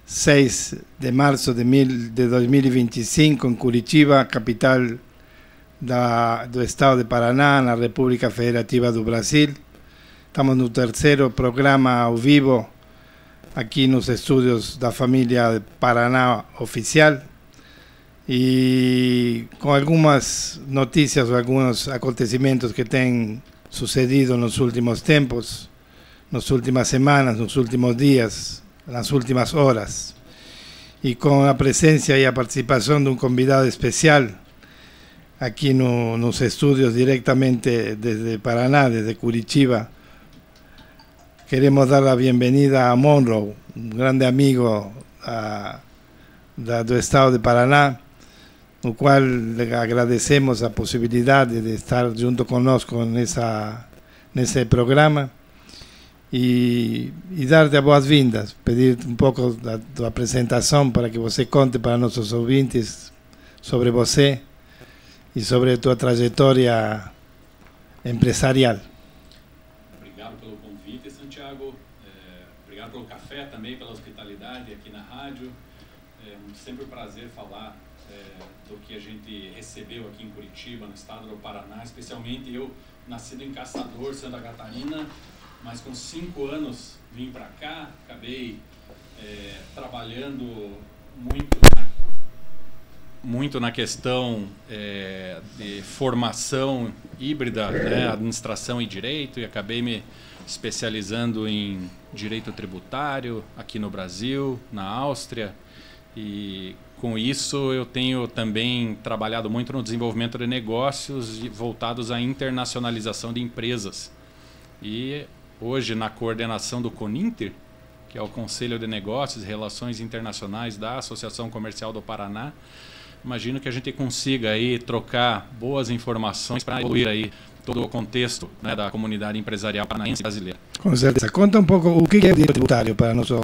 6 de março de 2025, em Curitiba, capital do estado de Paraná, na República Federativa do Brasil. Estamos no terceiro programa ao vivo, aqui nos estúdios da família Paraná Oficial, e com algumas notícias ou alguns acontecimentos que têm sucedido nos últimos tempos, nas últimas semanas, nos últimos dias, nas últimas horas, e com a presença e a participação de um convidado especial aqui nos estúdios diretamente desde Paraná, desde Curitiba. Queremos dar a bem-vinda a Monroe, um grande amigo do estado de Paraná, no qual le agradecemos a possibilidade de estar junto conosco nesse programa e dar-te as boas-vindas, pedir um pouco da tua apresentação para que você conte para nossos ouvintes sobre você e sobre a tua trajetória empresarial. Obrigado pelo convite, Santiago. Obrigado pelo café também, pela hospitalidade aqui na rádio. É sempre um prazer falar do que a gente recebeu aqui em Curitiba, no estado do Paraná, especialmente eu, nascido em Caçador, Santa Catarina, mas com 5 anos vim para cá, acabei trabalhando muito na questão de formação híbrida, né, administração e direito, e acabei me especializando em direito tributário aqui no Brasil, na Áustria, e com isso eu tenho também trabalhado muito no desenvolvimento de negócios voltados à internacionalização de empresas. E hoje na coordenação do CONINTER, que é o Conselho de Negócios e Relações Internacionais da Associação Comercial do Paraná, imagino que a gente consiga aí trocar boas informações para evoluir aí todo o contexto, né, da comunidade empresarial paranaense e brasileira. Com certeza. Conta um pouco o que é o direito tributário para nosso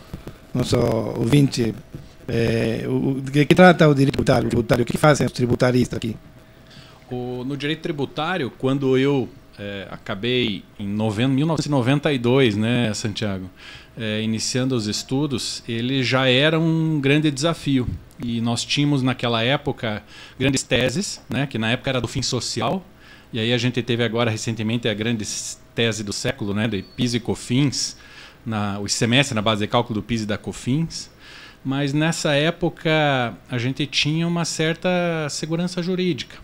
ouvinte. De que trata o direito tributário? O que fazem os tributaristas aqui? No direito tributário, quando eu acabei em 1992, né, Santiago, iniciando os estudos, ele já era um grande desafio. E nós tínhamos naquela época grandes teses, né, que na época era do fim social, e aí a gente teve agora recentemente a grande tese do século, né, de PIS e COFINS, o semestre na base de cálculo do PIS e da COFINS. Mas nessa época a gente tinha uma certa segurança jurídica,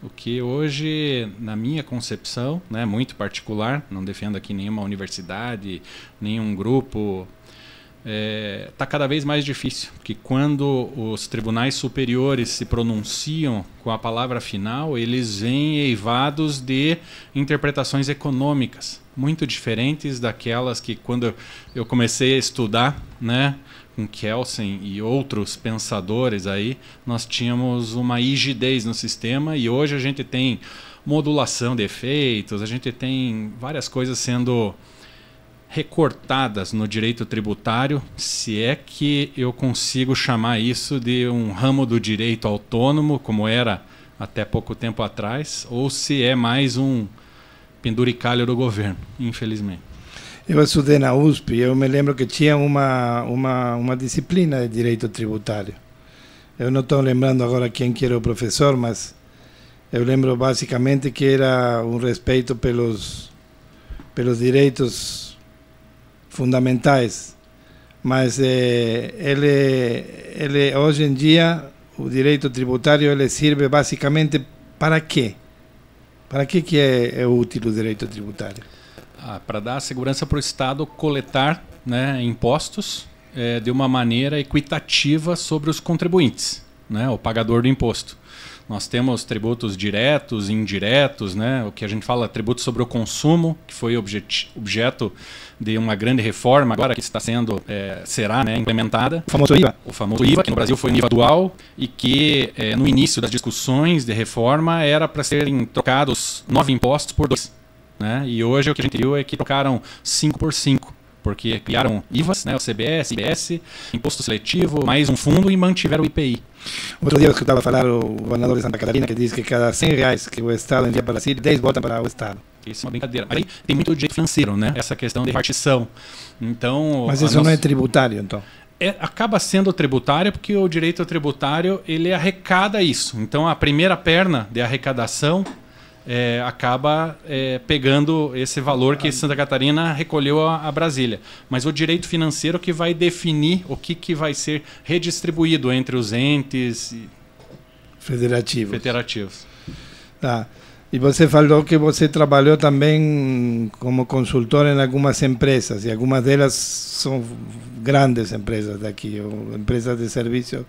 o que hoje, na minha concepção, né, muito particular, não defendo aqui nenhuma universidade, nenhum grupo, está cada vez mais difícil, porque quando os tribunais superiores se pronunciam com a palavra final, eles vêm eivados de interpretações econômicas, muito diferentes daquelas que quando eu comecei a estudar, né, com Kelsen e outros pensadores aí, nós tínhamos uma rigidez no sistema, e hoje a gente tem modulação de efeitos, a gente tem várias coisas sendo recortadas no direito tributário, se é que eu consigo chamar isso de um ramo do direito autônomo, como era até pouco tempo atrás, ou se é mais um penduricalho do governo, infelizmente. Eu estudei na USP e eu me lembro que tinha uma disciplina de direito tributário. Eu não estou lembrando agora quem que era o professor, mas eu lembro basicamente que era um respeito pelos direitos fundamentais. Mas ele hoje em dia, o direito tributário, ele serve basicamente para quê? Para que é útil o direito tributário? Para dar segurança para o Estado coletar, né, impostos de uma maneira equitativa sobre os contribuintes, né, o pagador do imposto. Nós temos tributos diretos e indiretos, né, o que a gente fala tributo sobre o consumo, que foi objeto de uma grande reforma agora que está sendo, será, né, implementada. O famoso IVA. O famoso IVA, que no Brasil foi um IVA dual e que no início das discussões de reforma era para serem trocados 9 impostos por 2. Né? E hoje o que a gente viu é que trocaram 5 por 5, porque criaram IVAs, né, o CBS, IBS, imposto seletivo, mais um fundo, e mantiveram o IPI. Outro dia eu escutava falar o governador de Santa Catarina, que diz que cada R$100 que o Estado envia para o Brasil, 10 voltam para o Estado. Isso é uma brincadeira. Mas aí tem muito direito financeiro, né? Essa questão de repartição. Então, mas isso não é tributário, então? Acaba sendo tributária porque o direito tributário ele arrecada isso. Então a primeira perna de arrecadação acaba pegando esse valor que Santa Catarina recolheu a Brasília. Mas o direito financeiro que vai definir o que vai ser redistribuído entre os entes federativos. Tá. E você falou que você trabalhou também como consultor em algumas empresas, e algumas delas são grandes empresas daqui, ou empresas de serviço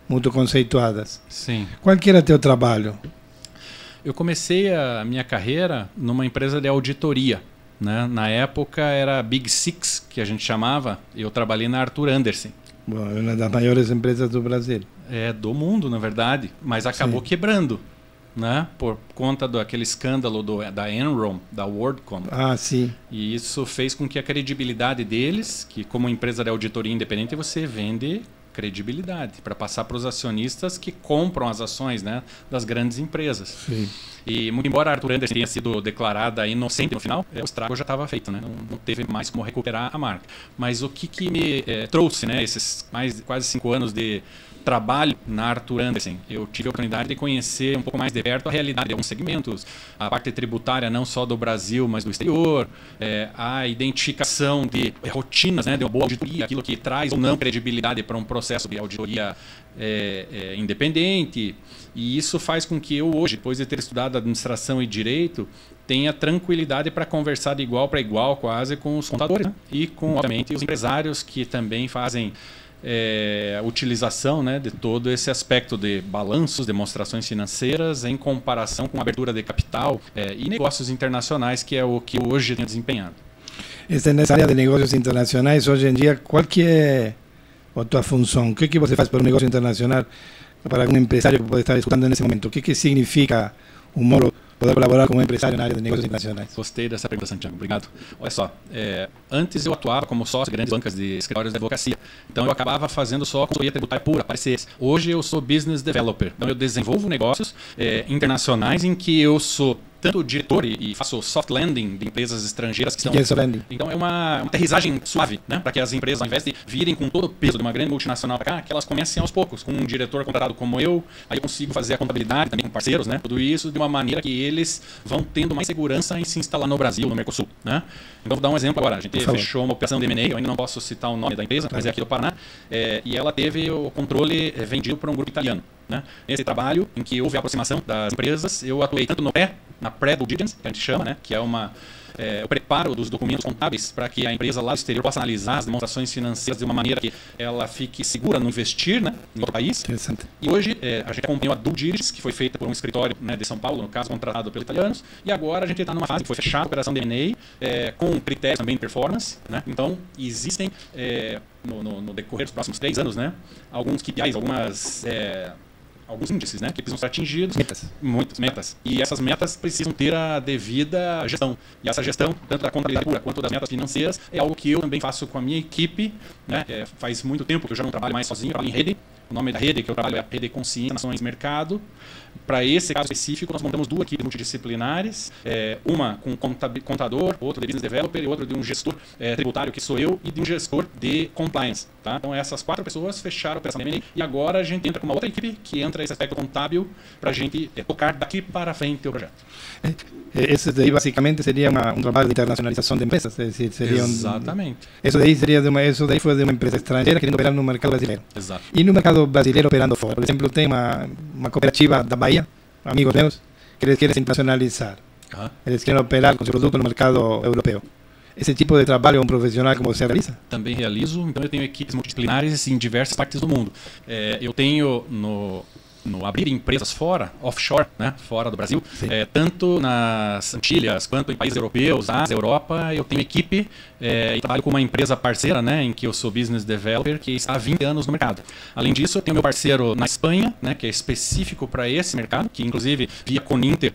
muito conceituadas. Sim. Qual que era teu trabalho? Eu comecei a minha carreira numa empresa de auditoria, né? Na época era Big Six, que a gente chamava, e eu trabalhei na Arthur Andersen. Bom, é uma das maiores empresas do Brasil. Do mundo, na verdade, mas acabou quebrando. Né? Por conta daquele escândalo da Enron, da WorldCom. Ah, sim. E isso fez com que a credibilidade deles, que como empresa de auditoria independente você vende credibilidade para passar para os acionistas que compram as ações, né, das grandes empresas. Sim. E muito embora a Arthur Andersen tenha sido declarada inocente no final, o estrago já estava feito, né? Não teve mais como recuperar a marca. Mas o que me trouxe, né, esses quase 5 anos de trabalho na Arthur Andersen, eu tive a oportunidade de conhecer um pouco mais de perto a realidade de alguns segmentos, a parte tributária não só do Brasil, mas do exterior, a identificação de rotinas, né, de uma boa auditoria, aquilo que traz ou não credibilidade para um processo de auditoria independente. E isso faz com que eu hoje, depois de ter estudado administração e direito, tenha tranquilidade para conversar de igual para igual quase com os contadores, né? E com, obviamente, os empresários que também fazem a utilização, né, de todo esse aspecto de balanços, demonstrações financeiras em comparação com abertura de capital e negócios internacionais, que é o que hoje tenho desempenhado. Nessa área de negócios internacionais, hoje em dia, qual que é a tua função? O que você faz para um negócio internacional, para algum empresário que pode estar escutando nesse momento? O que significa um Moro poder colaborar com um empresário na área de negócios internacionais? Gostei dessa pergunta, Santiago. Obrigado. Olha só, antes eu atuava como sócio de grandes bancas de escritórios de advocacia. Então eu acabava fazendo só consultoria tributária pura, pareceres. Hoje eu sou business developer. Então eu desenvolvo negócios internacionais em que eu sou tanto diretor e faço soft landing de empresas estrangeiras que estão... Que é soft landing? Então é uma aterrissagem suave, né? Para que as empresas, ao invés de virem com todo o peso de uma grande multinacional para cá, que elas comecem aos poucos, com um diretor contratado como eu, aí eu consigo fazer a contabilidade também com parceiros, né? Tudo isso de uma maneira que eles vão tendo mais segurança em se instalar no Brasil, no Mercosul, né? Então vou dar um exemplo agora. A gente fechou uma operação de M&A, eu ainda não posso citar o nome da empresa, mas é aqui do Paraná, e ela teve o controle vendido por um grupo italiano. Né? Nesse trabalho, em que houve a aproximação das empresas, eu atuei tanto na pré-due diligence, que a gente chama, né? Que é o preparo dos documentos contábeis para que a empresa lá do exterior possa analisar as demonstrações financeiras de uma maneira que ela fique segura no investir, né, em outro país. Interessante. E hoje a gente acompanhou a due diligence, que foi feita por um escritório, né, de São Paulo, no caso, contratado pelos italianos, e agora a gente está numa fase que foi fechada a operação de M&A, com critérios também de performance, né? Então, existem, no decorrer dos próximos 3 anos, né, alguns KPIs, alguns índices, né, que precisam ser atingidos. Muitas metas. E essas metas precisam ter a devida gestão. E essa gestão, tanto da contabilidade pura quanto das metas financeiras, é algo que eu também faço com a minha equipe. Né? Faz muito tempo que eu já não trabalho mais sozinho, eu trabalho em rede. O nome da rede que eu trabalho é a Rede Consciência Nações Mercado. Para esse caso específico, nós montamos 2 equipes multidisciplinares, uma com contador, outra de business developer e outra de um gestor tributário, que sou eu, e de um gestor de compliance. Tá? Então essas 4 pessoas fecharam a operação de M&A e agora a gente entra com uma outra equipe que entra esse aspecto contábil para a gente tocar daqui para frente o projeto. Isso daí basicamente seria um trabalho de internacionalização de empresas, seria exatamente. Isso daí foi de uma empresa estrangeira querendo operar no mercado brasileiro. Exato. E no mercado brasileiro operando fora. Por exemplo, tem uma cooperativa da Bahia, amigos meus, que eles querem se internacionalizar. Eles querem operar com seu produto no mercado europeu. Esse tipo de trabalho é um profissional como você realiza? Também realizo. Então eu tenho equipes multidisciplinares em diversas partes do mundo. Eu tenho no abrir empresas fora, offshore, né, fora do Brasil, tanto nas Antilhas quanto em países europeus, Ásia, Europa, eu tenho equipe e trabalho com uma empresa parceira, né, em que eu sou business developer, que está há 20 anos no mercado. Além disso, eu tenho meu parceiro na Espanha, né, que é específico para esse mercado, que inclusive via Coninter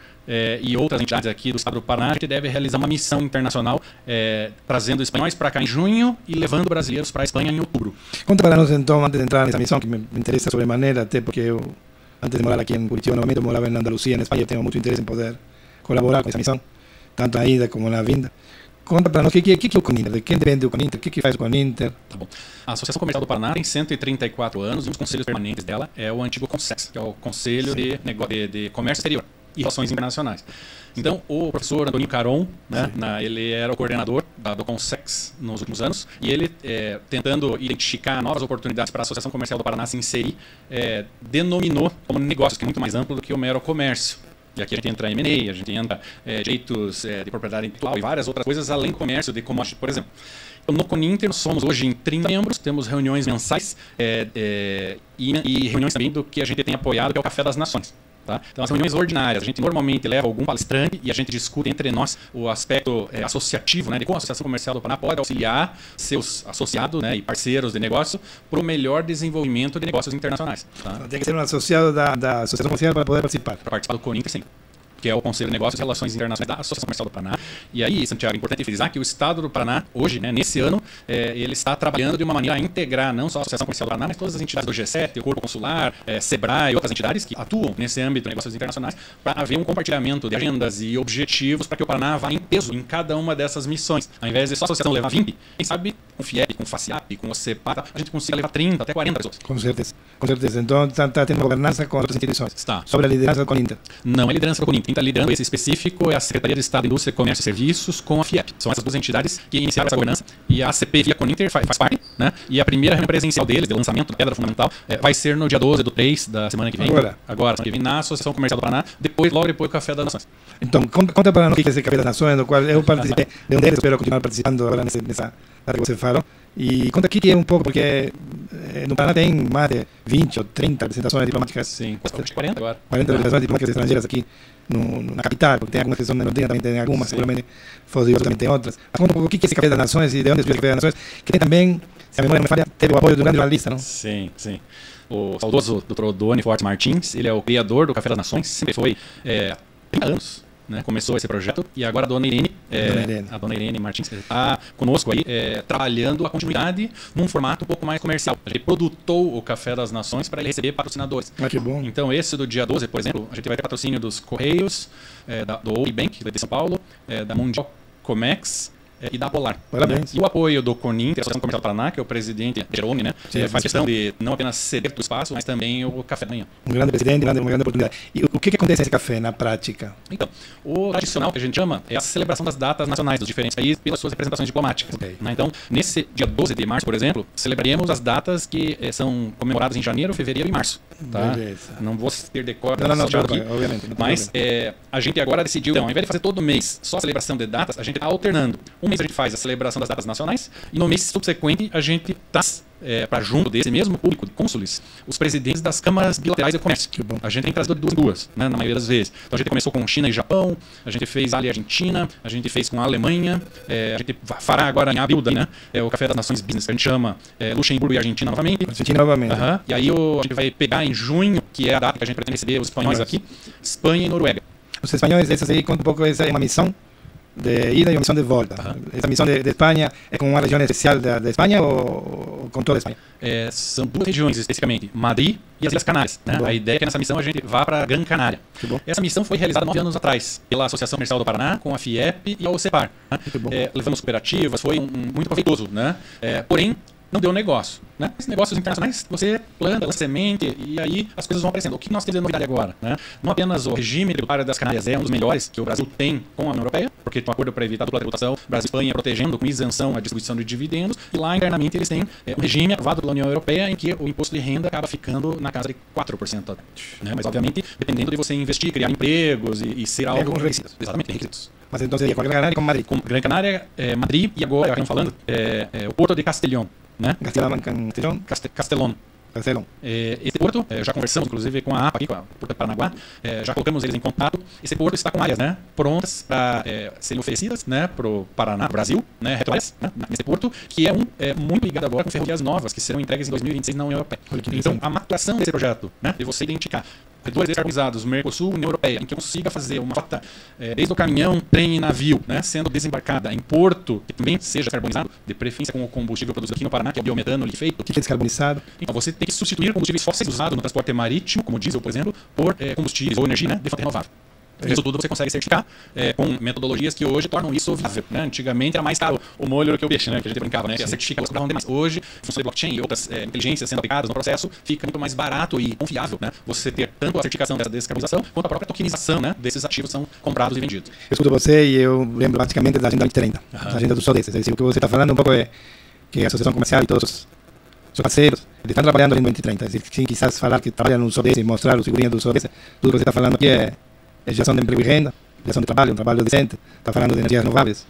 e outras entidades aqui do estado do Paraná, a gente deve realizar uma missão internacional trazendo espanhóis para cá em junho e levando brasileiros para a Espanha em outubro. Conta para nós então, antes de entrar nessa missão, que me interessa sobremaneira, até porque eu, antes de morar aqui em Curitiba, novamente eu morava em Andalucía, en España, tengo mucho interés en poder colaborar con esa misión, tanto na ida como na vinda. conta para nós o que é o Coninter, de quem depende o Coninter, o que faz o Coninter. Tá bom. A Associação Comercial do Paraná tem 134 anos e um dos conselhos permanentes dela é o antigo CONSEX, que é o Conselho de Comércio Exterior e Relações Internacionais. Então, o professor Antoninho Caron, né, ele era o coordenador do CONSEX nos últimos anos, e ele, tentando identificar novas oportunidades para a Associação Comercial do Paraná se inserir, denominou como negócios, que é muito mais amplo do que o mero comércio. E aqui a gente entra em M&A, a gente entra direitos de propriedade intelectual e várias outras coisas, além do comércio de commodity, por exemplo. Então, no Coninter, nós somos hoje em 30 membros, temos reuniões mensais e reuniões também do que a gente tem apoiado, que é o Café das Nações. Tá? Então, as reuniões ordinárias, a gente normalmente leva algum palestrante e a gente discute entre nós o aspecto associativo, né, de como a Associação Comercial do Paraná pode auxiliar seus associados, né, e parceiros de negócio para o melhor desenvolvimento de negócios internacionais. Tá? Tem que ser um associado da Associação Comercial para poder participar. Para participar do Coninter, sim, que é o Conselho de Negócios e Relações Internacionais da Associação Comercial do Paraná. E aí, Santiago, é importante frisar que o Estado do Paraná, hoje, né, nesse ano, ele está trabalhando de uma maneira a integrar não só a Associação Comercial do Paraná, mas todas as entidades do G7, o Corpo Consular, SEBRAE e outras entidades que atuam nesse âmbito de negócios internacionais, para haver um compartilhamento de agendas e objetivos para que o Paraná vá em peso em cada uma dessas missões. Ao invés de só a associação levar 20, quem sabe com o FIEP, com o FACIAP, com o CEPATA, a gente consiga levar 30, até 40 pessoas. Com certeza. Com certeza. Então, está tendo governança com outras instituições. Está. Sobre a liderança do Coninter. Não é liderança do Coninter. Quem está liderando esse específico é a Secretaria de Estado de Indústria, Comércio e Serviços com a FIEP. São essas duas entidades que iniciaram essa governança e a ACP via Coninter faz parte, né? E a primeira reunião presencial deles, de lançamento da Pedra Fundamental, vai ser no dia 12/3 da semana que vem. Agora, semana que vem, na Associação Comercial do Paraná, logo depois do Café das Nações. Então, conta para nós o que é esse Café das Nações, do qual eu participei de um deles, espero continuar participando agora nessa área que você falou. E conta aqui um pouco, porque no Paraná tem mais de 20 ou 30 representações diplomáticas. Sim, 40 agora. 40 representações diplomáticas estrangeiras aqui na capital, porque tem algumas que são na Nordina, também tem algumas, seguramente Foz do Iguaçu também tem outras. Mas conta um pouco o que é esse Café das Nações e de onde surgiu o Café das Nações, que tem também, se a memória não me falha, teve o apoio do grande jornalista, não? Sim, sim. O saudoso Dr. Odone Fortes Martins, ele é o criador do Café das Nações, sempre foi 30 anos. Né, começou esse projeto e agora a dona Irene Martins está conosco aí trabalhando a continuidade num formato um pouco mais comercial. A gente produtou o Café das Nações para ele receber patrocinadores. Que bom. Então esse do dia 12, por exemplo, a gente vai ter patrocínio dos Correios, do Old Bank de São Paulo, da Mundial Comex e da Polar. Parabéns. E o apoio do Coninter, a Associação Comercial do Paraná, que é o presidente Jerome, né? Faz questão de não apenas ceder o espaço, mas também o café da manhã. Um grande presidente, uma grande oportunidade. E o que acontece nesse café na prática? Então, o tradicional que a gente chama é a celebração das datas nacionais dos diferentes países pelas suas representações diplomáticas. Okay. Né? Então, nesse dia 12 de março, por exemplo, celebraremos as datas que são comemoradas em janeiro, fevereiro e março. Tá? Não vou ter decor aqui, obviamente, mas a gente agora decidiu, então, ao invés de fazer todo mês só a celebração de datas, a gente está alternando. Um mês a gente faz a celebração das datas nacionais e no mês subsequente a gente traz para junto desse mesmo público de cônsules os presidentes das câmaras bilaterais de comércio. A gente tem trazido de duas em duas, né, na maioria das vezes. Então a gente começou com China e Japão, a gente fez ali a Argentina, a gente fez com a Alemanha, a gente fará agora em abril, né, o Café das Nações Business, que a gente chama Luxemburgo e Argentina novamente. E aí a gente vai pegar em junho, que é a data que a gente pretende receber os espanhóis aqui, Espanha e Noruega. Os espanhóis, essas aí, conta um pouco, essa é uma missão de ida e uma missão de volta. Essa missão de Espanha é com uma região especial da Espanha ou com toda a Espanha? São duas regiões especificamente, Madrid e as Ilhas Canárias. Né? A ideia é que nessa missão a gente vá para Gran Canária. Essa missão foi realizada 9 anos atrás pela Associação Comercial do Paraná, com a FIEP e a OCEPAR. Né? Levamos cooperativas, foi muito proveitoso. Né? Porém, não deu negócio. Né? Esses negócios internacionais, você planta, lança semente e aí as coisas vão aparecendo. O que nós temos de novidade agora? Né? Não apenas o regime tributário das Canárias é um dos melhores que o Brasil tem com a União Europeia, porque tem um acordo para evitar dupla tributação, Brasil e Espanha protegendo com isenção a distribuição de dividendos, e lá internamente eles têm um regime aprovado pela União Europeia em que o imposto de renda acaba ficando na casa de 4%. Né? Mas obviamente, dependendo de você investir, criar empregos e ser algo... Exatamente, tem requisitos. Mas então seria com a Gran Canária e com Madrid? Com Gran Canária, Madrid e agora, estamos falando, o Porto de Castellón. Né? Castellón. Esse porto, já conversamos inclusive com a APA aqui, com a Porto de Paranaguá, já colocamos eles em contato. Esse porto está com áreas, né, prontas para serem oferecidas, né, para o Paraná, Brasil, né, retroáreas, né, nesse porto, que é muito ligado agora com ferrovias novas, que serão entregues em 2026 na União Europeia. Então, a maturação desse projeto, né, de você identificar setores descarbonizados, Mercosul, União Europeia, em que eu consiga fazer uma rota desde o caminhão, trem e navio, né, sendo desembarcada em porto, que também seja descarbonizado, de preferência com o combustível produzido aqui no Paraná, que é o biometano liquefeito. O que é descarbonizado? Então, você tem que substituir combustíveis fósseis usados no transporte marítimo, como diesel, por exemplo, por combustíveis ou energia, né, de fonte renovável. Isso tudo você consegue certificar com metodologias que hoje tornam isso viável, né? Antigamente era mais caro o molho do que o peixe, né? Que a gente brincava, né? Que a certificação custavam demais. Hoje, em função de blockchain e outras inteligências sendo aplicadas no processo, fica muito mais barato e confiável, né? Você ter tanto a certificação dessa descarbonização quanto a própria tokenização, né? Desses ativos são comprados e vendidos. Eu escuto você e eu lembro basicamente da Agenda 2030, da agenda dos ODS. O que você está falando um pouco é que a Associação Comercial e todos os seus parceiros estão trabalhando em 2030. Sem quizás falar que trabalham nos ODS e mostrar os figurinhas dos ODS, tudo que você está falando aqui é geração de emprego e renda, geração de trabalho, um trabalho decente. Está falando de energias renováveis,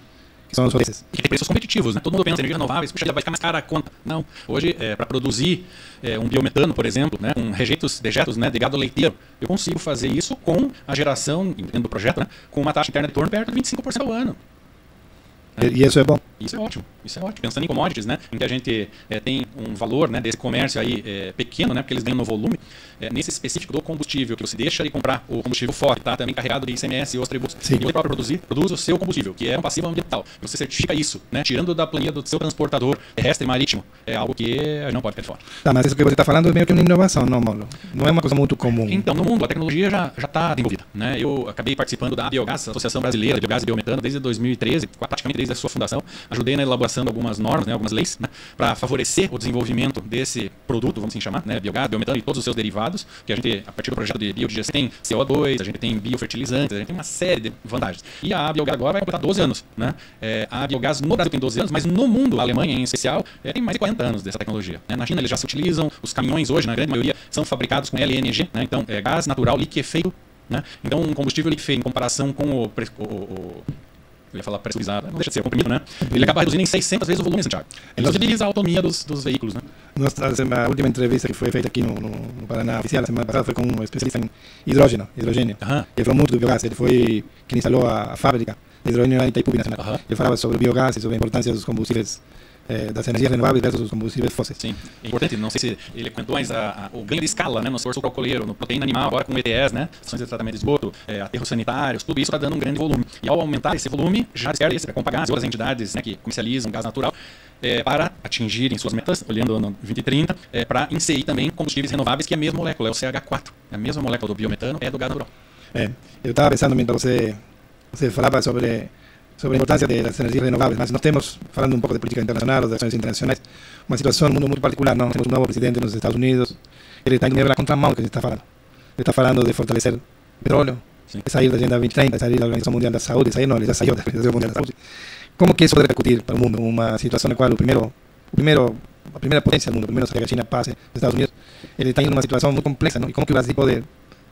que são os ODS. E que tem preços competitivos, né? Todo mundo pensa em energias renováveis, puxa, vai ficar mais cara a conta. Não. Hoje, para produzir um biometano, por exemplo, né, com dejetos, né, de gado leiteiro, eu consigo fazer isso com a geração, dentro do projeto, né, com uma taxa interna de retorno perto de 25% ao ano. E isso é bom? Isso é ótimo, isso é ótimo. Pensando em commodities, né, em que a gente tem um valor, né, desse comércio aí pequeno, né, porque eles ganham no volume, nesse específico do combustível, que você deixa de comprar o combustível fora, que está também carregado de ICMS e outros tributos, sim, e você próprio produz o seu combustível, que é um passivo ambiental. Você certifica isso, né, tirando da planilha do seu transportador terrestre e marítimo. É algo que a gente não pode ficar de fora. Tá, mas isso que você está falando é meio que uma inovação, não, Maulo? Não é uma coisa muito comum. Então, no mundo, a tecnologia já está desenvolvida, né? Eu acabei participando da Biogás, Associação Brasileira de Biogás e Biometano, desde 2013, praticamente desde a sua fundação. Ajudei na elaboração de algumas normas, né, algumas leis, né, para favorecer o desenvolvimento desse produto, vamos assim chamar, né, biogás, biometano e todos os seus derivados, que a gente, a partir do projeto de biodigesão, tem CO2, a gente tem biofertilizantes, a gente tem uma série de vantagens. E a Biogás agora vai completar 12 anos. Né? A Biogás no Brasil tem 12 anos, mas no mundo, a Alemanha em especial, tem mais de 40 anos dessa tecnologia. Né? Na China eles já se utilizam, os caminhões hoje, na grande maioria, são fabricados com LNG, né? Então gás natural liquefeito. Né? Então um combustível liquefeito em comparação com eu ia falar pressurizado, não deixa de ser comprimido, né? Ele acaba reduzindo em 600 vezes o volume, Santiago. Ele utiliza a autonomia dos veículos, né? A última entrevista que foi feita aqui no Paraná oficial, a semana passada, foi com um especialista em hidrogênio. Ele falou muito do biogás, ele foi quem instalou a fábrica de hidrogênio lá em Itaipu, na semana. Ele falava sobre o biogás e sobre a importância dos combustíveis, das energias renováveis versus os combustíveis fósseis. Sim, é importante, não sei se ele comentou, mas o ganho de escala, né, no esforço calculeiro, no proteína animal, agora com ETS, né, ações de tratamento de esgoto, aterros sanitários, tudo isso está dando um grande volume. E ao aumentar esse volume, já espera esse, com gás e outras entidades, né, que comercializam gás natural, para atingirem suas metas, olhando no 2030, para inserir também combustíveis renováveis, que é a mesma molécula, é o CH4, é a mesma molécula do biometano, é do gás natural. Eu estava pensando, enquanto você falava sobre a importância das energias renováveis, mas nós temos, falando um pouco de política internacional, das ações internacionais, uma situação no mundo muito particular. Nós temos um novo presidente nos Estados Unidos, ele está indo meio na contramão do que a gente está falando. Ele está falando de fortalecer o petróleo, de sair da Agenda 2030, de sair da Organização Mundial da Saúde, ele já saiu da Organização Mundial da Saúde. Como que isso pode repercutir para o mundo? Uma situação na qual a primeira potência do mundo, primeiro que a China passe, os Estados Unidos, ele está indo numa situação muito complexa, não? E como que o Brasil pode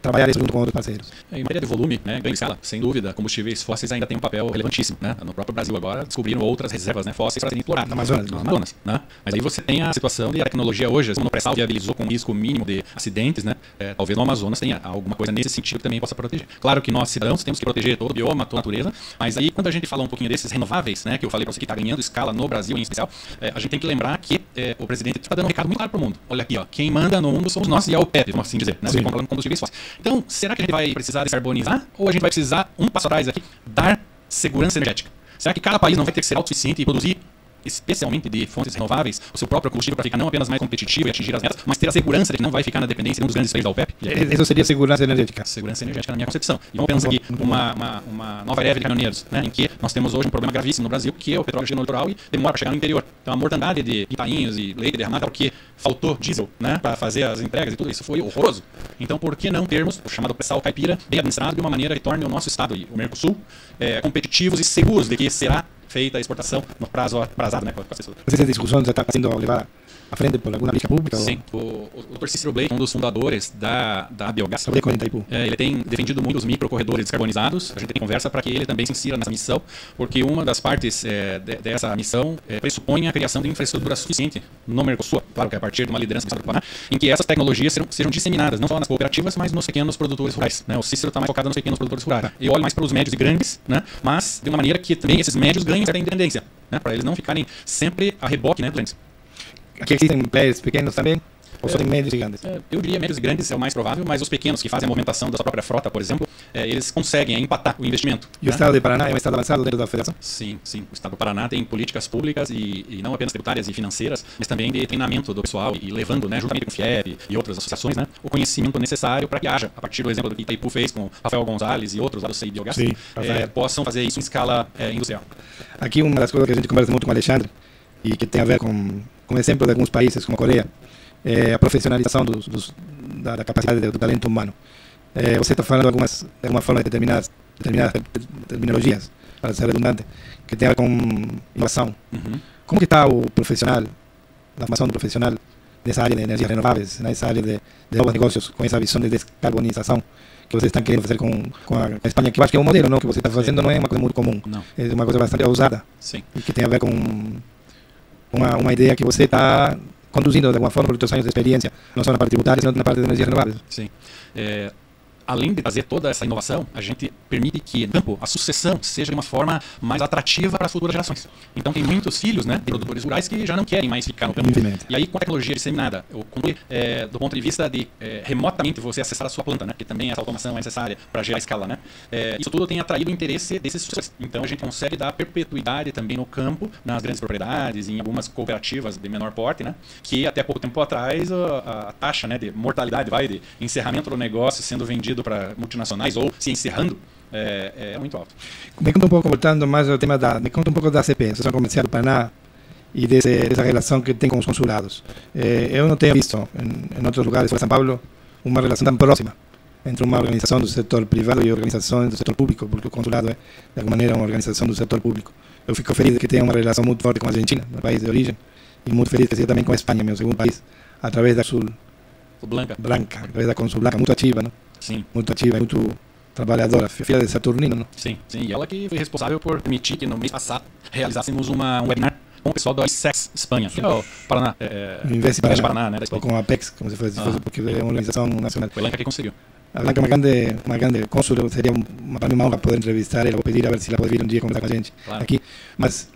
trabalhar isso junto com outros parceiros? Em matéria de volume, né, ganho de escala, sem dúvida, combustíveis fósseis ainda tem um papel relevantíssimo. Né? No próprio Brasil agora descobriram outras reservas, né, fósseis para serem exploradas. No Amazonas. Né? Mas aí você tem a situação de a tecnologia hoje, como no pré-sal viabilizou com um risco mínimo de acidentes, né? Talvez no Amazonas tenha alguma coisa nesse sentido que também possa proteger. Claro que nós, cidadãos, temos que proteger todo o bioma, toda a natureza, mas aí quando a gente fala um pouquinho desses renováveis, né, que eu falei para você que está ganhando escala no Brasil em especial, a gente tem que lembrar que o presidente está dando um recado muito claro para o mundo. Olha aqui, ó, quem manda no mundo somos nós e a OPEP, vamos assim dizer, né? Você comprando combustíveis fósseis. Então, será que a gente vai precisar descarbonizar ou a gente vai precisar, um passo atrás aqui, dar segurança energética? Será que cada país não vai ter que ser autossuficiente e produzir, especialmente de fontes renováveis, o seu próprio combustível para ficar não apenas mais competitivo e atingir as metas, mas ter a segurança de que não vai ficar na dependência de um dos grandes players da OPEP? Isso seria segurança energética. Segurança energética na minha concepção. E vamos pensar aqui uma nova leve de caminhoneiros, né, em que nós temos hoje um problema gravíssimo no Brasil, que é o petróleo chega no litoral e demora para chegar no interior. Então a mortandade de Itainhos e leite derramado é porque faltou diesel, né, para fazer as entregas e tudo isso foi horroroso. Então por que não termos o chamado pré-sal caipira bem administrado de uma maneira que torne o nosso estado e o Mercosul competitivos e seguros de que será feita a exportação no prazo aprazado, né? Essa discussão já está sendo levada à frente por alguma política pública? Sim. O Dr. Cícero Blake, um dos fundadores da Biogás, ele tem defendido muito os microcorredores descarbonizados. A gente tem conversa para que ele também se insira nessa missão, porque uma das partes dessa missão pressupõe a criação de infraestrutura suficiente no Mercosul, claro que a partir de uma liderança do Paraná, em que essas tecnologias sejam disseminadas, não só nas cooperativas, mas nos pequenos produtores rurais. Né? O Cícero está mais focado nos pequenos produtores rurais. E olha mais para os médios e grandes, né? Mas de uma maneira que também esses médios ganhem certa independência, né? Para eles não ficarem sempre a reboque, né, do grandes. Aqui existem players pequenos também? Ou só tem médios e grandes? Eu diria médios e grandes é o mais provável, mas os pequenos que fazem a movimentação da sua própria frota, por exemplo, eles conseguem empatar o investimento. E o estado de Paraná é um estado avançado dentro da federação? Sim. O estado do Paraná tem políticas públicas e não apenas tributárias e financeiras, mas também de treinamento do pessoal e levando, né, juntamente com o FIEP e outras associações, né, o conhecimento necessário para que haja, a partir do exemplo do que Itaipu fez com Rafael Gonzalez e outros lá do CI Biogás, possam fazer isso em escala industrial. Aqui uma das coisas que a gente conversa muito com o Alexandre e que tem a ver com o exemplo de alguns países como a Coreia, é a profissionalização da capacidade do talento humano. Você está falando de alguma forma de determinadas terminologias, para ser redundante, que tem a ver com inovação. Como que está o profissional, a formação do profissional nessa área de energias renováveis, nessa área de novos negócios, com essa visão de descarbonização que vocês estão querendo fazer com a Espanha, que eu acho que é um modelo, não? Que você está fazendo não é uma coisa muito comum. Não. É uma coisa bastante ousada. Sim. E que tem a ver com uma ideia que você está conduzindo de alguma forma por 2 anos de experiência, não só na parte tributária, senão na parte de energias renováveis. Sim. Além de trazer toda essa inovação, a gente permite que no campo a sucessão seja de uma forma mais atrativa para as futuras gerações. Então tem muitos filhos, né, de produtores rurais que já não querem mais ficar no campo. E aí com a tecnologia disseminada, o controle do ponto de vista de remotamente você acessar a sua planta, né, que também essa automação é necessária para gerar escala, né, isso tudo tem atraído o interesse desses sucessores. Então a gente consegue dar perpetuidade também no campo, nas grandes propriedades, em algumas cooperativas de menor porte, né, que até pouco tempo atrás a taxa, né, de mortalidade, de encerramento do negócio sendo vendido para multinacionais ou se encerrando é muito alto. Me conta um pouco, voltando mais ao tema me conta um pouco da ACP, Associação Comercial do Paraná, e dessa relação que tem com os consulados. Eu não tenho visto em outros lugares, por São Paulo, uma relação tão próxima entre uma organização do setor privado e organizações do setor público, porque o consulado é, de alguma maneira, uma organização do setor público. Eu fico feliz de que tenha uma relação muito forte com a Argentina, meu país de origem, e muito feliz que seja também com a Espanha, meu segundo país, através da Sul Blanca, através da Consul Blanca, muito ativa, não? Sim. Muito ativa e muito trabalhadora, filha de Saturnino, não? Sim, e ela que foi responsável por permitir que no mês passado realizássemos um webinar com o pessoal do ISEX Espanha, que é o Paraná, Investe Paraná, né, da Espanha. Com a Apex, como se fosse, porque é uma organização nacional. Foi a Blanca que conseguiu. A Blanca é uma grande cônsul, seria para mim uma honra poder entrevistar ela, vou pedir a ver se ela pode vir um dia conversar com a gente aqui, mas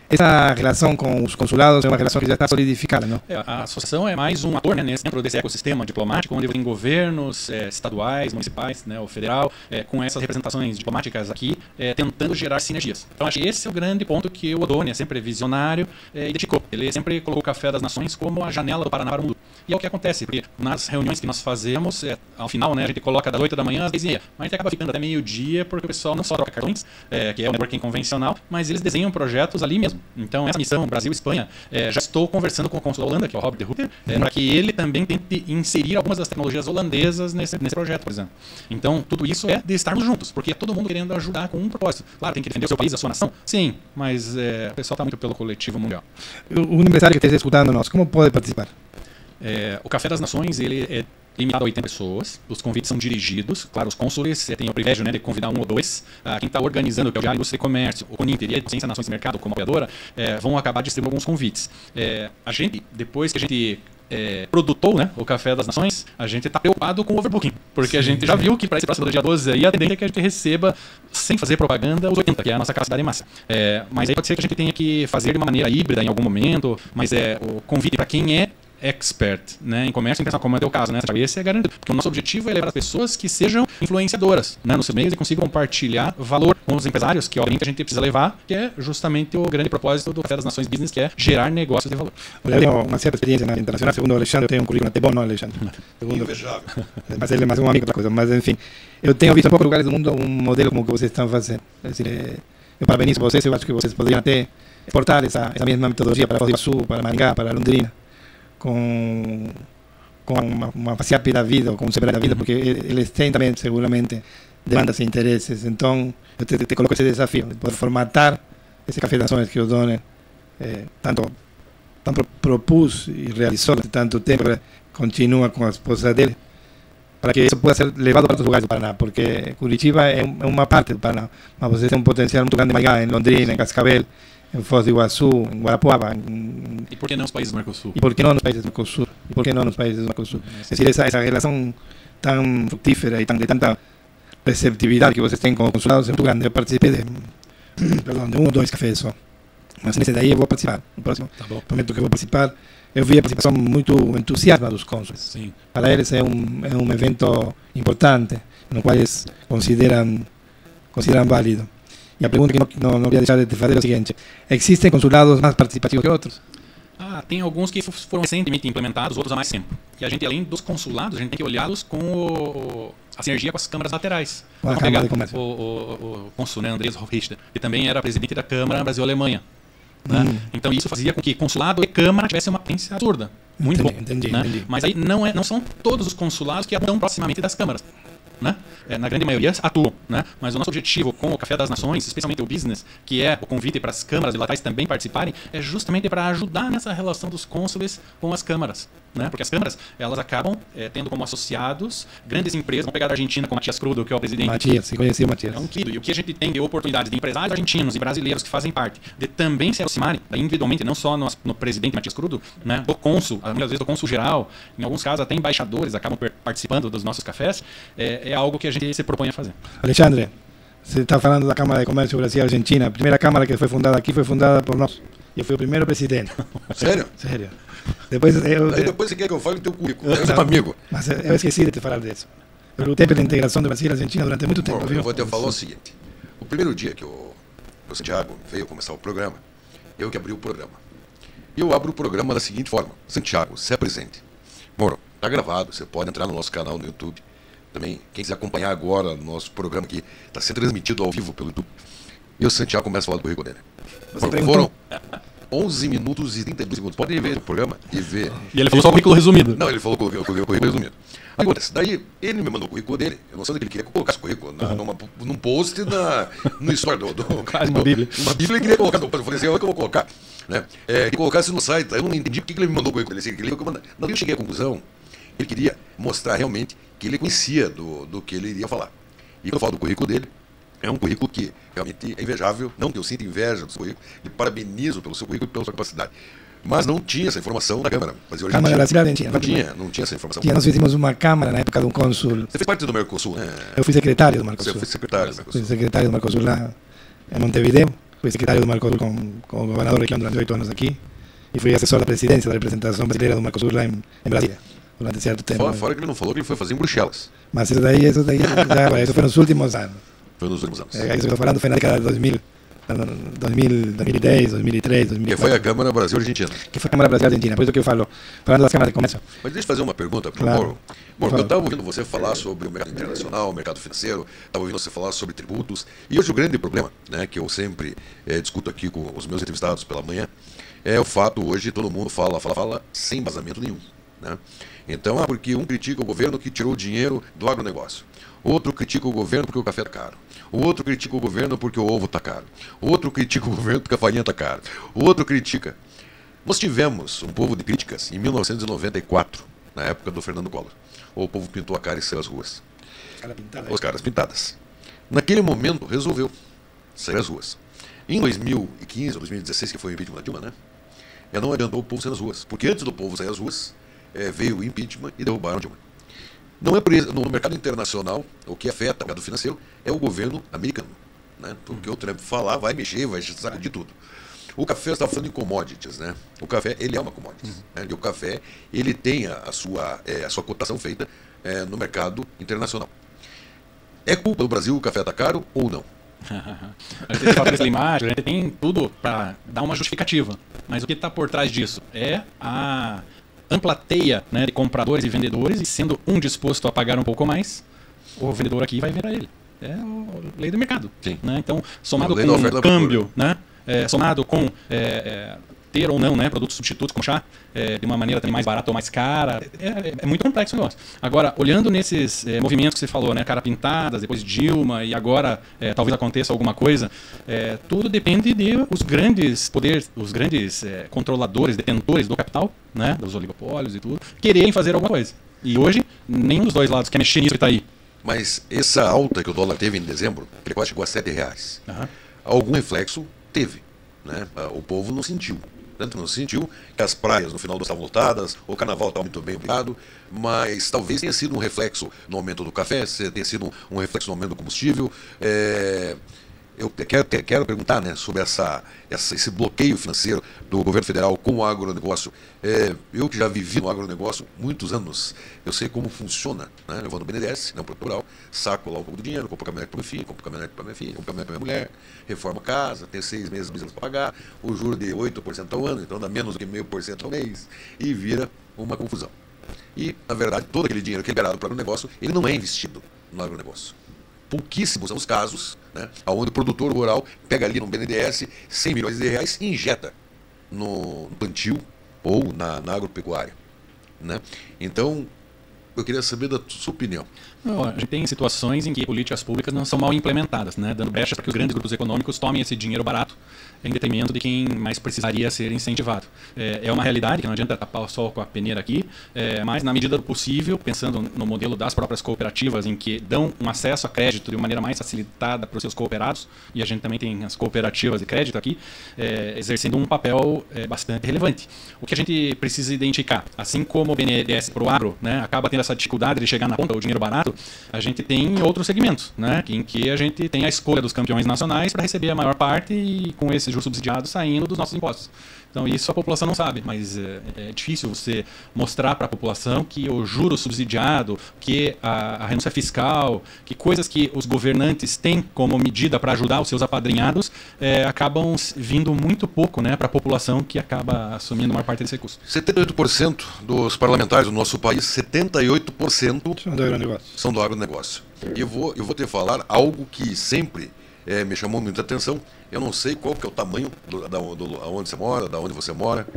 essa relação com os consulados é uma relação que já está solidificada, não? A associação é mais um ator, né, dentro desse ecossistema diplomático, onde tem governos estaduais, municipais, né, o federal, com essas representações diplomáticas aqui, tentando gerar sinergias. Então, acho que esse é o grande ponto que o Oddone, sempre visionário, identificou. Ele sempre colocou o Café das Nações como a janela do Paraná para o mundo. E é o que acontece, porque nas reuniões que nós fazemos, ao final, né, a gente coloca das 8 da manhã às 10h30, mas a gente acaba ficando até meio-dia, porque o pessoal não só troca cartões, que é o networking convencional, mas eles desenham projetos ali mesmo. Então, essa missão Brasil-Espanha, já estou conversando com o cônsul da Holanda, que é o Rob de Ruyter, para que ele também tente inserir algumas das tecnologias holandesas nesse projeto, por exemplo. Então, tudo isso é de estarmos juntos, porque é todo mundo querendo ajudar com um propósito. Claro, tem que defender o seu país, a sua nação, sim, mas o pessoal está muito pelo coletivo mundial. O empresário que esteja escutando nós, como pode participar? O Café das Nações, ele é limitado a 80 pessoas, os convites são dirigidos, claro, os cônsules têm o privilégio, né, de convidar 1 ou 2, quem está organizando, que é o Diário Indústria e Comércio, o CONINTER e a Ciência Nações e Mercado, como apoiadora, vão acabar distribuindo alguns convites. A gente, depois que a gente produtou, né, o Café das Nações, a gente está preocupado com o overbooking, porque a gente já viu que para esse próximo dia 12 aí, a tendência é que a gente receba, sem fazer propaganda, os 80, que é a nossa capacidade máxima. Mas aí pode ser que a gente tenha que fazer de uma maneira híbrida em algum momento, mas o convite para quem é expert, né, em comércio internacional, como é o teu caso, né? Esse é garantido, porque o nosso objetivo é levar as pessoas que sejam influenciadoras, né, nos seus meios e consigam compartilhar valor com os empresários, que obviamente a gente precisa levar, que é justamente o grande propósito do Café das Nações Business, que é gerar negócios de valor. Eu tenho uma certa experiência na internacional, segundo o Alexandre, eu tenho um currículo até bom, não, Alexandre? Invejável. Mas ele é mais um amigo da coisa, mas enfim, eu tenho visto em poucos lugares do mundo um modelo como o que vocês estão fazendo. É dizer, eu parabenizo vocês, eu acho que vocês poderiam até exportar essa mesma metodologia para Foz do Iguaçu, para Maringá, para Londrina, com uma FACIAP da vida, ou com um Sebrae da vida, porque eles têm também, seguramente, demandas e interesses. Então, eu te coloco esse desafio, de poder formatar esse Café das Nações que o Donner tanto propôs e realizou durante tanto tempo, continua com a esposa dele, para que isso possa ser levado para outros lugares do Paraná, porque Curitiba é uma parte do Paraná, mas você tem um potencial muito grande em Maringá, em Londrina, em Cascavel, em Foz do Iguaçu, em Guarapuava. E por que não os países do Mercosul? E por que não nos países do Mercosul? E por que não nos países do Mercosul? É decir, essa relação tão fructífera e de tanta receptividade que vocês têm com os consulados é muito grande. Eu participei de 1 ou 2 cafés só. Mas nesse daí eu vou participar. No próximo, tá bom. Prometo que vou participar. eu vi a participação muito entusiasmada dos cônsules. Sim. Para eles é um evento importante, no qual eles consideram válido. E a pergunta que não queria deixar de te fazer é o seguinte: existem consulados mais participativos que outros? Tem alguns que foram recentemente implementados, outros há mais tempo. E a gente, além dos consulados, a gente tem que olhá-los com a sinergia com as câmaras laterais. Vamos pegar o cônsul, né, Andreas Hofrichter, que também era presidente da Câmara Brasil-Alemanha. Né? Então isso fazia com que consulado e Câmara tivessem uma potência absurda. Muito bom. Entendi. Mas aí não são todos os consulados que atuam proximamente das câmaras. Né? Na grande maioria atuam, né? Mas o nosso objetivo com o Café das Nações, especialmente o business, que é o convite para as câmaras bilaterais também participarem, é justamente para ajudar nessa relação dos cônsules com as câmaras, né? Porque as câmaras, elas acabam tendo como associados grandes empresas. Vamos pegar a Argentina com o Matias Crudo, que é o presidente. Matias, se conhecia o Matias. É um querido. E o que a gente tem de oportunidades de empresários argentinos e brasileiros que fazem parte de também se aproximarem individualmente, não só no presidente Matias Crudo, né? Do cônsul, muitas vezes do cônsul geral, em alguns casos até embaixadores acabam participando dos nossos cafés, é algo que a gente se propõe a fazer. Alexandre, você está falando da Câmara de Comércio Brasil-Argentina. A primeira Câmara que foi fundada aqui foi fundada por nós. Eu fui o primeiro presidente. Sério? Sério. Depois você quer que eu fale do teu currículo. Eu sou amigo. Mas eu esqueci de te falar disso. Eu lutei pela integração do Brasil e Argentina durante muito tempo. Eu vou te falar o seguinte. O primeiro dia que o Santiago veio começar o programa, eu que abri o programa. E eu abro o programa da seguinte forma: Santiago, se apresente. Moro, tá gravado, você pode entrar no nosso canal no YouTube. Também, quem quiser acompanhar agora o nosso programa aqui, está sendo transmitido ao vivo pelo YouTube. E o Santiago começa a falar do currículo dele. Foram 11 minutos e 32 segundos. Podem ver o programa e ver. E ele falou só o currículo resumido. Não, ele falou o currículo resumido. Agora, daí ele me mandou o currículo dele. Eu não sei onde ele queria que eu colocasse o currículo. Num post no story uma Bíblia. Uma Bíblia ele queria colocar. Eu falei assim, olha que eu vou colocar. Né? Que colocasse no site. Eu não entendi porque ele me mandou o currículo dele. Ele queria que eu mandasse. Não, eu cheguei à conclusão. Ele queria mostrar realmente que ele conhecia do que ele iria falar. E quando eu falo do currículo dele, é um currículo que realmente é invejável. Não que eu sinta inveja do seu currículo, e parabenizo pelo seu currículo e pela sua capacidade. Mas não tinha essa informação na Câmara. Câmara Brasil-Argentina. Não tinha essa informação. Nós fizemos uma Câmara na época de um cônsul. Você fez parte do Mercosul, né? Eu fui secretário do Mercosul. Você foi secretário do Mercosul. Fui secretário do Mercosul lá em Montevideo. Fui secretário do Mercosul com o governador Requião durante 8 anos aqui. E fui assessor da presidência da representação brasileira do Mercosul lá em Brasília. Durante certo tempo. Fora que ele não falou que ele foi fazer em Bruxelas. Mas isso foi nos últimos anos. Foi nos últimos anos. Isso que eu estou falando foi na década de 2000, 2010, 2003, 2004. Que foi a Câmara Brasil-Argentina. Que foi a Câmara Brasil-Argentina, por isso que eu falo, falando das câmaras de comércio. Mas deixa eu fazer uma pergunta para o Moro. Moro, eu estava ouvindo você falar sobre o mercado internacional, o mercado financeiro, estava ouvindo você falar sobre tributos, e hoje o grande problema, né, que eu sempre discuto aqui com os meus entrevistados pela manhã, é o fato, hoje todo mundo fala sem embasamento nenhum. Né? Então, porque um critica o governo que tirou o dinheiro do agronegócio. Outro critica o governo porque o café está caro. O outro critica o governo porque o ovo está caro. O outro critica o governo porque a farinha está cara. O outro critica. Nós tivemos um povo de críticas em 1994, na época do Fernando Collor. O povo pintou a cara e saiu às ruas. Os caras pintadas. Naquele momento, resolveu sair às ruas. Em 2015 ou 2016, que foi o impeachment da Dilma, né? Não adiantou o povo sair às ruas. Porque antes do povo sair às ruas, veio o impeachment e derrubaram a Dilma. Não é por isso, no mercado internacional, o que afeta o mercado financeiro é o governo americano. Né? Porque o Trump falar, vai mexer, vai sacudir tudo. O café, você está falando em commodities, né? O café, ele é uma commodity. Né? E o café, ele tem a sua cotação feita no mercado internacional. É culpa do Brasil o café está caro ou não? A gente fala dessa imagem, a gente tem tudo para dar uma justificativa. Mas o que está por trás disso é a ampla teia, né, de compradores e vendedores, e sendo um disposto a pagar um pouco mais, o vendedor aqui vai ver a ele. É a lei do mercado. Né? Então, somado com o câmbio, né, somado com ter ou não, né, produtos substitutos com chá, de uma maneira também mais barata ou mais cara, é muito complexo o negócio. Agora, olhando nesses movimentos que você falou, né, cara pintadas, depois Dilma, e agora talvez aconteça alguma coisa, tudo depende de os grandes poderes, os grandes controladores, detentores do capital, né, dos oligopólios e tudo, quererem fazer alguma coisa. E hoje, nenhum dos dois lados quer mexer nisso que está aí. Mas essa alta que o dólar teve em dezembro, ele quase chegou a R$7. Algum reflexo teve. Né? O povo não sentiu. Tanto não sentiu que as praias no final estavam lotadas, o carnaval estava muito bem obrigado, mas talvez tenha sido um reflexo no aumento do café, tenha sido um reflexo no aumento do combustível. eu quero perguntar, né, sobre esse bloqueio financeiro do governo federal com o agronegócio. Eu que já vivi no agronegócio muitos anos, eu sei como funciona, né? Eu vou no BNDES, não produtor rural, saco lá um pouco do dinheiro, compro caminhonete para meu filho, compro caminhonete para minha filha, compro caminhonete para minha mulher, reformo a casa, tenho 6 meses para pagar, o juro de 8% ao ano, então dá menos do que 0,5% ao mês, e vira uma confusão. E, na verdade, todo aquele dinheiro que é liberado para o agronegócio, ele não é investido no agronegócio. Pouquíssimos são os casos, né, onde o produtor rural pega ali no BNDES 100 milhões de reais e injeta no plantio ou na agropecuária, né? Então, eu queria saber da sua opinião. Não, a gente tem situações em que políticas públicas não são mal implementadas, né, dando brecha para que os grandes grupos econômicos tomem esse dinheiro barato em detrimento de quem mais precisaria ser incentivado. É uma realidade que não adianta tapar só com a peneira aqui, mas na medida do possível, pensando no modelo das próprias cooperativas, em que dão um acesso a crédito de uma maneira mais facilitada para os seus cooperados, e a gente também tem as cooperativas de crédito aqui, exercendo um papel bastante relevante. O que a gente precisa identificar, assim como o BNDES para o agro, né, acaba tendo essa dificuldade de chegar na ponta, o dinheiro barato, a gente tem outros segmentos, né, em que a gente tem a escolha dos campeões nacionais para receber a maior parte e com esses juros subsidiados saindo dos nossos impostos. Então isso a população não sabe, mas é difícil você mostrar para a população que o juro subsidiado, que a renúncia fiscal, que coisas que os governantes têm como medida para ajudar os seus apadrinhados, acabam vindo muito pouco, né, para a população que acaba assumindo a maior parte desse recurso. 78% dos parlamentares do nosso país, 78% são do agronegócio. E eu vou te falar algo que sempre me chamou muita atenção. Eu não sei qual que é o tamanho onde você mora, da onde você mora,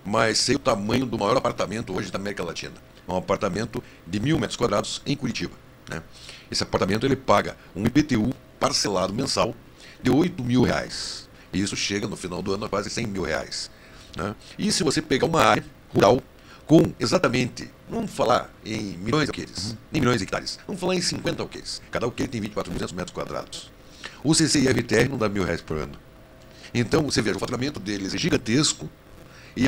mas sei o tamanho do maior apartamento hoje da América Latina. É um apartamento de 1.000 metros quadrados em Curitiba, né? Esse apartamento ele paga um IPTU parcelado mensal de R$8.000. E isso chega no final do ano a quase R$100.000, né? E se você pegar uma área rural com exatamente, não vamos falar em milhões de alqueires, nem milhões de hectares, vamos falar em 50 alqueires. Cada alqueire tem 24.200 metros quadrados. O CCIFTR não dá R$1.000 por ano. Então, você veja, o faturamento deles é gigantesco e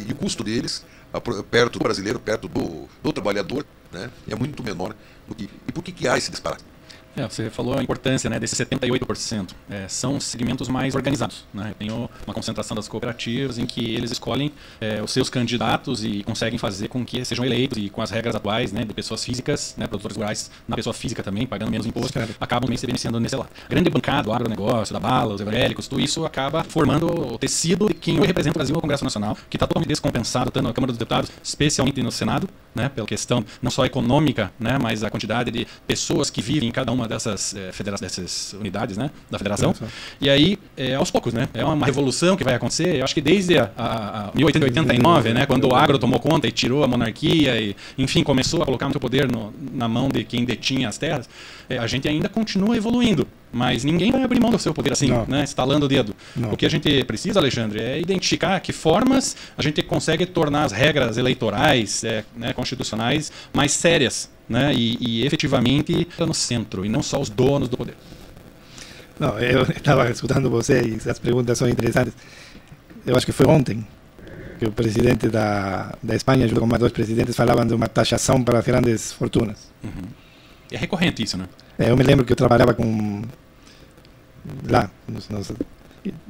o custo deles, perto do brasileiro, perto do trabalhador, né, é muito menor do que... E por que há esse disparate? Você falou a importância, né, desses 78%. São segmentos mais organizados, né? Tem uma concentração das cooperativas em que eles escolhem os seus candidatos e conseguem fazer com que sejam eleitos e com as regras atuais, né, de pessoas físicas, né, produtores rurais na pessoa física também, pagando menos imposto, acabam também se beneficiando nesse lado. A grande bancada, o agronegócio, da bala, os evangélicos, tudo isso acaba formando o tecido de quem hoje representa o Brasil no Congresso Nacional, que está totalmente descompensado, tanto na Câmara dos Deputados, especialmente no Senado, né, pela questão não só econômica, né, mas a quantidade de pessoas que vivem em cada uma dessas unidades, né, da federação. E aí, aos poucos, né, é uma revolução que vai acontecer. Eu acho que desde a 1889, né, quando o agro tomou conta e tirou a monarquia e, enfim, começou a colocar muito poder na mão de quem detinha as terras, a gente ainda continua evoluindo. Mas ninguém vai abrir mão do seu poder assim, né, estalando o dedo. Não. O que a gente precisa, Alexandre, é identificar que formas a gente consegue tornar as regras eleitorais, né, constitucionais, mais sérias, né, e efetivamente no centro, e não só os donos do poder. Não, eu estava escutando você e as perguntas são interessantes. Eu acho que foi ontem que o presidente da Espanha, junto com mais 2 presidentes, falavam de uma taxação para grandes fortunas. Uhum. É recorrente isso, né? Eu me lembro que eu trabalhava com... lá, nos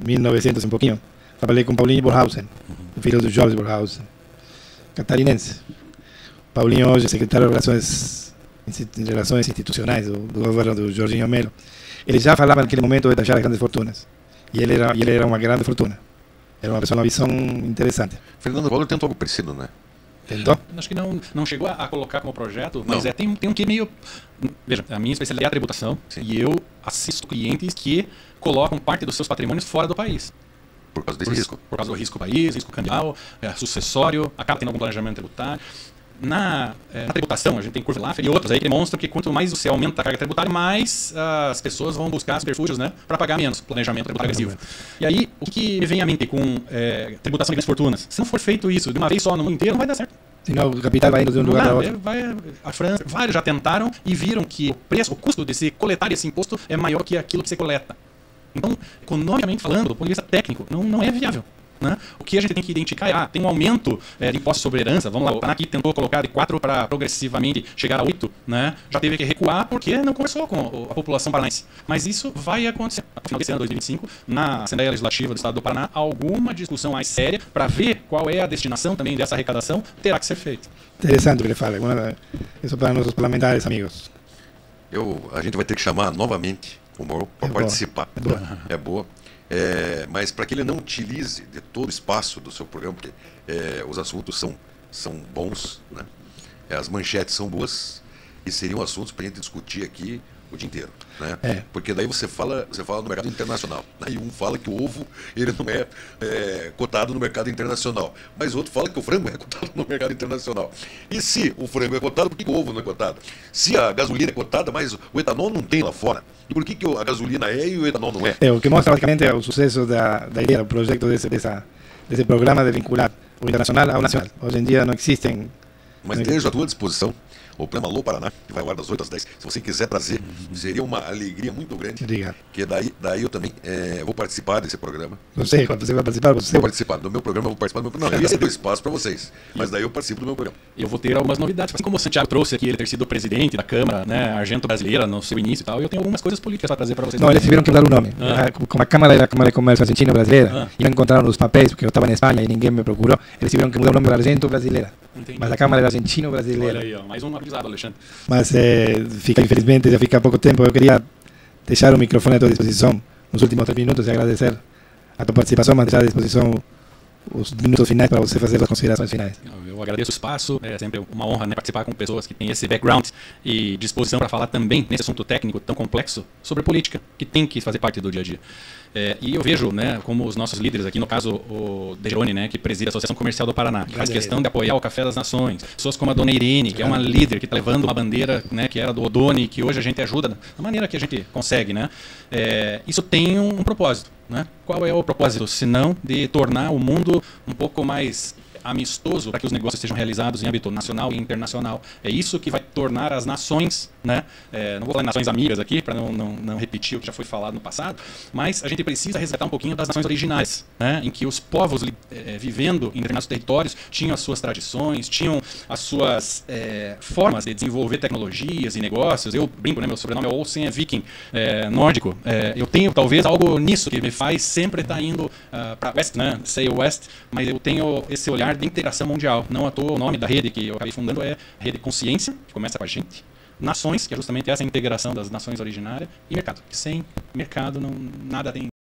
1900 um pouquinho. Trabalhei com Paulinho Borhausen, filho do Jorge Borhausen, catarinense. Paulinho hoje é secretário de Relações Institucionais do governo do Jorginho Melo. Ele já falava naquele momento de taxar as grandes fortunas. E ele era uma grande fortuna. Era uma pessoa com uma visão interessante. Fernando Collor tentou algo parecido, né? Tentou? Acho que não chegou a colocar como projeto, mas tem um que meio... Veja, a minha especialidade é a tributação. Sim. E eu assisto clientes que colocam parte dos seus patrimônios fora do país. Por causa desse risco? Por causa do risco país, risco cambial, sucessório, acaba tendo algum planejamento tributário. Na tributação, a gente tem curva Laffer e outros aí que demonstram que quanto mais você aumenta a carga tributária, mais as pessoas vão buscar subterfúgios, né, para pagar menos, planejamento tributário agressivo. E aí, o que me vem à mente com tributação de grandes fortunas? Se não for feito isso de uma vez só no mundo inteiro, não vai dar certo. Senão o capital vai indo de um lugar para outro. A França, vários já tentaram e viram que o custo de se coletar esse imposto é maior que aquilo que se coleta. Então, economicamente falando, do ponto de vista técnico, não é viável. né? O que a gente tem que identificar é, tem um aumento de impostos sobre herança, vamos lá, o Paraná aqui tentou colocar de 4 para progressivamente chegar a 8, né? Já teve que recuar porque não conversou com a população paranaense. Mas isso vai acontecer no final desse ano, 2025, na Assembleia Legislativa do Estado do Paraná, alguma discussão mais séria para ver qual é a destinação também dessa arrecadação terá que ser feita. Interessante o que ele fala, isso para nossos parlamentares amigos. A gente vai ter que chamar novamente o Moro para participar. É boa. Mas para que ele não utilize de todo o espaço do seu programa, porque os assuntos são bons, né? As manchetes são boas e seriam assuntos para a gente discutir aqui o dia inteiro, né? Porque daí você fala no mercado internacional, né? E um fala que o ovo ele não é cotado no mercado internacional, mas outro fala que o frango é cotado no mercado internacional. E se o frango é cotado, por que o ovo não é cotado? Se a gasolina é cotada, mas o etanol não tem lá fora, e por que a gasolina é e o etanol não é? O que mostra basicamente o sucesso da ideia, do projeto desse programa de vincular o internacional ao nacional. Hoje em dia não existem... Mas deixo à tua disposição o programa Alô Paraná, que vai ao ar das 8 às 10. Se você quiser trazer, seria uma alegria muito grande. Obrigado. Porque daí eu também vou participar desse programa. Você vai participar? Vou participar do meu programa, vou participar do meu programa. Não, eu ia ser do espaço para vocês, mas daí eu participo do meu programa. Eu vou ter algumas novidades, assim como o Santiago trouxe aqui, ele ter sido presidente da Câmara, né, Argento Brasileira, no seu início e tal, eu tenho algumas coisas políticas para trazer para vocês. Não, eles tiveram que mudar o nome. Como a Câmara era a Câmara de Comércio Argentino Brasileira, e não encontraram os papéis, porque eu estava na Espanha e ninguém me procurou, eles tiveram que mudar o nome para Argento Brasileira. Entendi. Mas a Câmara era Argentino Brasileira. Olha aí, ó, mais um aprendizado, Alexandre. Mas infelizmente já fica pouco tempo. Eu queria deixar o microfone à tua disposição nos últimos 3 minutos e agradecer a tua participação, mas deixar à disposição os minutos finais para você fazer as considerações finais. Eu agradeço o espaço, é sempre uma honra, né, participar com pessoas que têm esse background e disposição para falar também nesse assunto técnico tão complexo sobre política, que tem que fazer parte do dia a dia. E eu vejo, né, como os nossos líderes aqui, no caso o Degeroni, né, que preside a Associação Comercial do Paraná, que faz questão de apoiar o Café das Nações, pessoas como a dona Irene, que é uma líder que está levando uma bandeira, né, que era do Odoni, que hoje a gente ajuda da maneira que a gente consegue, né? Isso tem um propósito, né? Qual é o propósito, se não de tornar o mundo um pouco mais amistoso para que os negócios sejam realizados em âmbito nacional e internacional. É isso que vai tornar as nações, né? Não vou falar em nações amigas aqui, para não repetir o que já foi falado no passado, mas a gente precisa resgatar um pouquinho das nações originais, né? Em que os povos vivendo em determinados territórios tinham as suas tradições, tinham as suas formas de desenvolver tecnologias e negócios. Eu brinco, né? Meu sobrenome é Olsen, é viking, nórdico. Eu tenho talvez algo nisso que me faz sempre estar indo para West, né? Say West, mas eu tenho esse olhar de integração mundial. Não à toa o nome da rede que eu acabei fundando é Rede Consciência, que começa com a gente, Nações, que é justamente essa integração das nações originárias, e mercado, que sem mercado nada tem